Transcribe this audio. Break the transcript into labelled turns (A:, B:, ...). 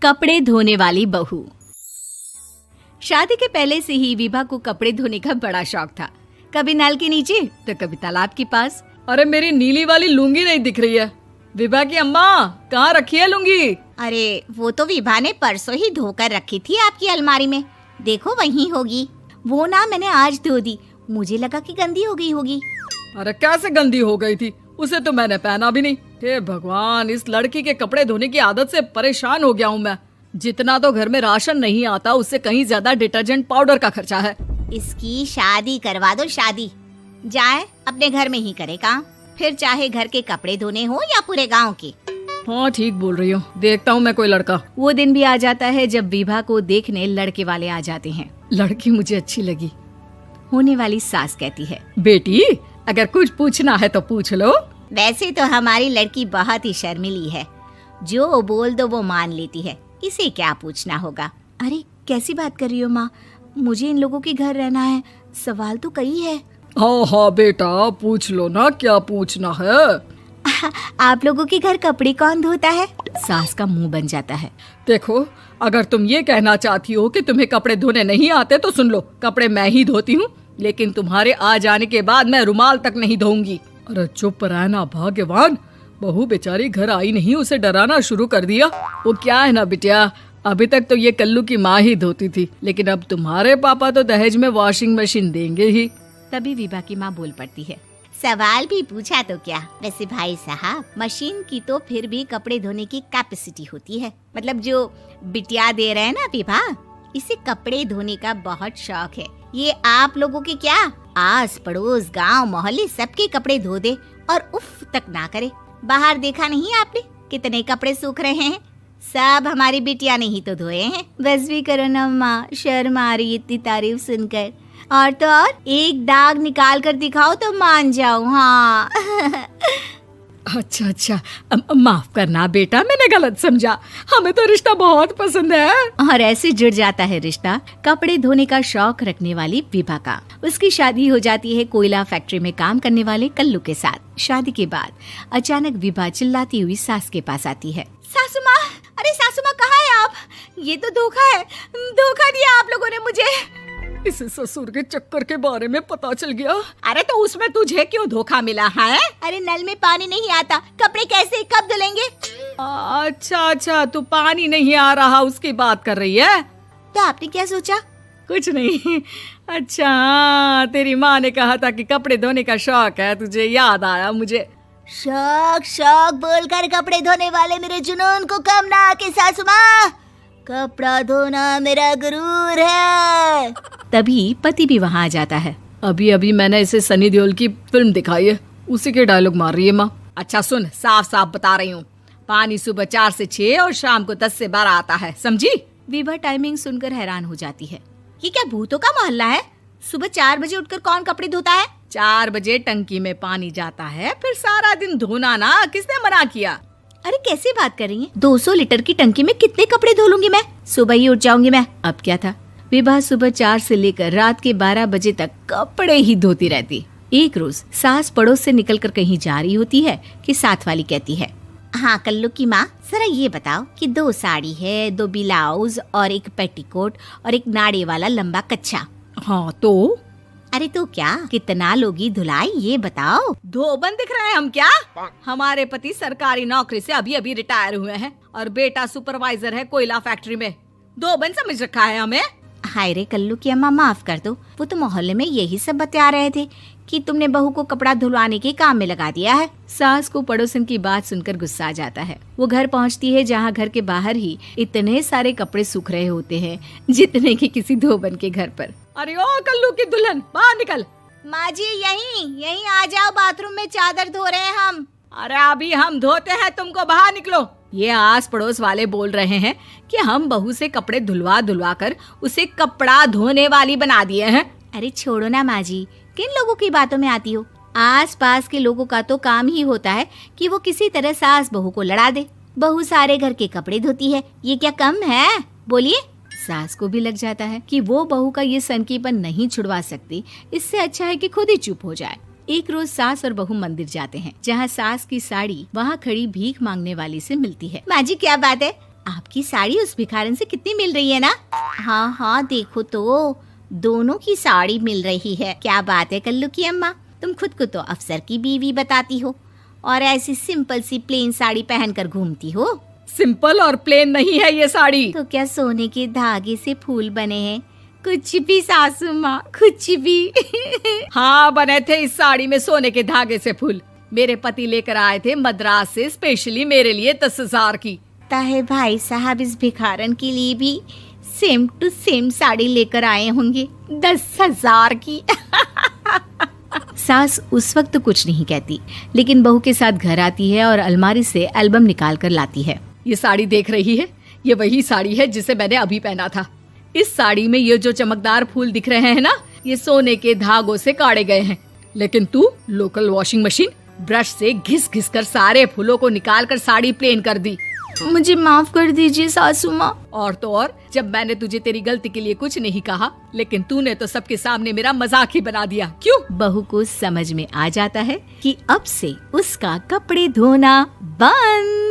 A: कपड़े धोने वाली बहू। शादी के पहले से ही विभा को कपड़े धोने का बड़ा शौक था। कभी नल के नीचे तो कभी तालाब के पास।
B: अरे मेरी नीली वाली लुंगी नहीं दिख रही है। विभा की अम्मा, कहाँ रखी है लुंगी?
C: अरे वो तो विभा ने परसों ही धोकर रखी थी आपकी अलमारी में, देखो वहीं होगी। वो ना मैंने आज धो दी, मुझे लगा कि गंदी हो गई होगी।
B: अरे कैसे गंदी हो गई थी? उसे तो मैंने पहना भी नहीं। हे भगवान, इस लड़की के कपड़े धोने की आदत से परेशान हो गया हूँ मैं। जितना तो घर में राशन नहीं आता, उससे कहीं ज्यादा डिटर्जेंट पाउडर का खर्चा है।
C: इसकी शादी करवा दो, शादी जाए अपने घर में ही करे काम, फिर चाहे घर के कपड़े धोने हो या पूरे गांव के।
B: हाँ ठीक बोल रही हूँ, देखता हूँ मैं कोई लड़का।
A: वो दिन भी आ जाता है जब विभा को देखने लड़के वाले आ जाते हैं।
B: लड़की मुझे अच्छी लगी।
A: होने वाली सास कहती है,
B: बेटी अगर कुछ पूछना है तो पूछ लो।
C: वैसे तो हमारी लड़की बहुत ही शर्मीली है, जो बोल दो वो मान लेती है, इसे क्या पूछना होगा।
A: अरे कैसी बात कर रही हो माँ, मुझे इन लोगों के घर रहना है, सवाल तो कई है।
B: हाँ हाँ बेटा, पूछ लो ना, क्या पूछना है।
A: आप लोगों के घर कपड़े कौन धोता है? सास का मुंह बन जाता है।
B: देखो, अगर तुम ये कहना चाहती हो कि तुम्हें कपड़े धोने नहीं आते तो सुन लो, कपड़े मैं ही धोती हूँ, लेकिन तुम्हारे आ जाने के बाद मैं रुमाल तक नहीं धोऊंगी। अरे चुप रहना भाग्यवान, बहू बेचारी घर आई नहीं, उसे डराना शुरू कर दिया। वो क्या है ना बिटिया, अभी तक तो ये कल्लू की माँ ही धोती थी, लेकिन अब तुम्हारे पापा तो दहेज में वॉशिंग मशीन देंगे ही।
A: तभी विभा की माँ बोल पड़ती है,
C: सवाल भी पूछा तो क्या। वैसे भाई साहब, मशीन की तो फिर भी कपड़े धोने की कैपेसिटी होती है। मतलब जो बिटिया दे रहे हैं ना विभा, इसे कपड़े धोने का बहुत शौक है। ये आप लोगों के क्या, आस पड़ोस गांव मोहल्ले सबके कपड़े धो दे और उफ तक ना करे। बाहर देखा नहीं आपने कितने कपड़े सूख रहे हैं? सब हमारी बिटिया ने ही तो धोए हैं।
A: बस भी करो ना माँ, शर्म आ रही इतनी तारीफ सुनकर। और तो और एक दाग निकाल कर दिखाओ तो मान जाऊं। हाँ
B: अच्छा, माफ करना बेटा, मैंने गलत समझा। हमें तो रिश्ता बहुत पसंद है।
A: और ऐसे जुड़ जाता है रिश्ता कपड़े धोने का शौक रखने वाली विभा का। उसकी शादी हो जाती है कोयला फैक्ट्री में काम करने वाले कल्लू के साथ। शादी के बाद अचानक विभा चिल्लाती हुई सास के पास आती है।
C: सासू माँ, अरे सासू माँ कहाँ है आप? ये तो धोखा है, धोखा दिया आप लोगों ने मुझे।
B: इसे ससुर के चक्कर के बारे में पता चल गया।
C: अरे तो उसमें तुझे क्यों धोखा मिला है? अरे नल में पानी नहीं आता, कपड़े कैसे कब धुलेंगे?
B: अच्छा, तू पानी नहीं आ रहा उसकी बात कर रही है।
C: तो आपने क्या सोचा?
B: कुछ नहीं। अच्छा, तेरी माँ ने कहा था कि कपड़े धोने का शौक है तुझे, याद आया मुझे।
C: शौक बोलकर कपड़े धोने वाले मेरे जुनून को कम ना आके सासू माँ, कपड़ा धोना मेरा गुरूर है।
A: तभी पति भी वहाँ आ जाता है।
B: अभी मैंने इसे सनी देओल की फिल्म दिखाई है, उसी के डायलॉग मार रही है माँ। अच्छा सुन, साफ साफ बता रही हूँ, पानी सुबह 4 से 6 और शाम को 10 से 12 आता है, समझी?
A: विभा टाइमिंग सुनकर हैरान हो जाती है।
C: ये क्या भूतों का मोहल्ला है? सुबह 4 बजे उठकर कौन कपड़े धोता है?
B: 4 बजे टंकी में पानी जाता है, फिर सारा दिन धोना ना, किसने मना किया?
A: अरे कैसी बात कर रही हैं? 200 लीटर की टंकी में कितने कपड़े धो लूंगी मैं? सुबह ही उठ जाऊंगी मैं। अब क्या था, विभा सुबह 4 से लेकर रात के 12 बजे तक कपड़े ही धोती रहती। एक रोज सास पड़ोस से निकलकर कहीं जा रही होती है कि साथ वाली कहती है,
C: हाँ कल्लू की माँ, जरा ये बताओ कि 2 साड़ी है, 2 ब्लाउज और एक पेटीकोट और एक नाड़े वाला लंबा कच्छा।
B: हाँ तो?
C: अरे तो क्या, कितना लोगी धुलाई ये बताओ।
B: धोबन दिख रहे हैं हम क्या? हमारे पति सरकारी नौकरी से अभी रिटायर हुए हैं और बेटा सुपरवाइजर है कोयला फैक्ट्री में। धोबन समझ रखा है हमें?
C: हाय रे कल्लू की अम्मा, माफ कर दो, वो तो मोहल्ले में यही सब बता रहे थे कि तुमने बहू को कपड़ा धुलवाने के काम में लगा दिया है।
A: सास को पड़ोसन की बात सुनकर गुस्सा आ जाता है। वो घर पहुंचती है जहां घर के बाहर ही इतने सारे कपड़े सूख रहे होते हैं जितने कि किसी धोबन के घर पर।
B: अरे ओ कल्लू की दुल्हन, बाहर निकल।
C: माँ जी यहीं आ जाओ, बाथरूम में चादर धो रहे हैं हम।
B: अरे अभी हम धोते हैं, तुमको बाहर निकलो। ये आस पड़ोस वाले बोल रहे हैं कि हम बहू से कपड़े धुलवा कर उसे कपड़ा धोने वाली बना दिए हैं।
A: अरे छोड़ो ना माँ जी, किन लोगों की बातों में आती हो? आस पास के लोगों का तो काम ही होता है कि वो किसी तरह सास बहू को लड़ा दे। बहू सारे घर के कपड़े धोती है, ये क्या कम है? बोलिए। सास को भी लग जाता है कि वो बहू का ये सनकीपन नहीं छुड़वा सकती, इससे अच्छा है कि खुद ही चुप हो जाए। एक रोज सास और बहू मंदिर जाते हैं, जहाँ सास की साड़ी वहाँ खड़ी भीख मांगने वाली से मिलती है।
C: माँ जी क्या बात है, आपकी साड़ी उस भिखारन से कितनी मिल रही है ना? हाँ हाँ, देखो तो दोनों की साड़ी मिल रही है। क्या बात है कल्लू की अम्मा, तुम खुद को तो अफसर की बीवी बताती हो और ऐसी सिंपल सी प्लेन साड़ी पहनकर घूमती हो।
B: सिंपल और प्लेन नहीं है ये साड़ी।
C: तो क्या सोने के धागे से फूल बने हैं? कुछ भी सासू माँ, कुछ भी।
B: हाँ, बने थे इस साड़ी में सोने के धागे से फूल। मेरे पति लेकर आए थे मद्रास से स्पेशली मेरे लिए 10,000 की।
C: ताहे भाई साहब इस भिखारन के लिए भी सेम टू सेम साड़ी लेकर आए होंगे 10,000 की।
A: सास उस वक्त कुछ नहीं कहती, लेकिन बहू के साथ घर आती है और अलमारी से एल्बम निकाल कर लाती है।
B: ये साड़ी देख रही है, ये वही साड़ी है जिसे मैंने अभी पहना था। इस साड़ी में ये जो चमकदार फूल दिख रहे हैं ना, ये सोने के धागों से काढ़े गए हैं। लेकिन तू लोकल वॉशिंग मशीन ब्रश से घिस घिस कर सारे फूलों को निकाल कर साड़ी प्लेन कर दी।
A: मुझे माफ कर दीजिए सासू माँ।
B: और तो और, जब मैंने तुझे तेरी गलती के लिए कुछ नहीं कहा, लेकिन तूने तो सबके सामने मेरा मजाक ही बना दिया। क्यों?
A: बहू को समझ में आ जाता है कि अब से उसका कपड़े धोना बंद।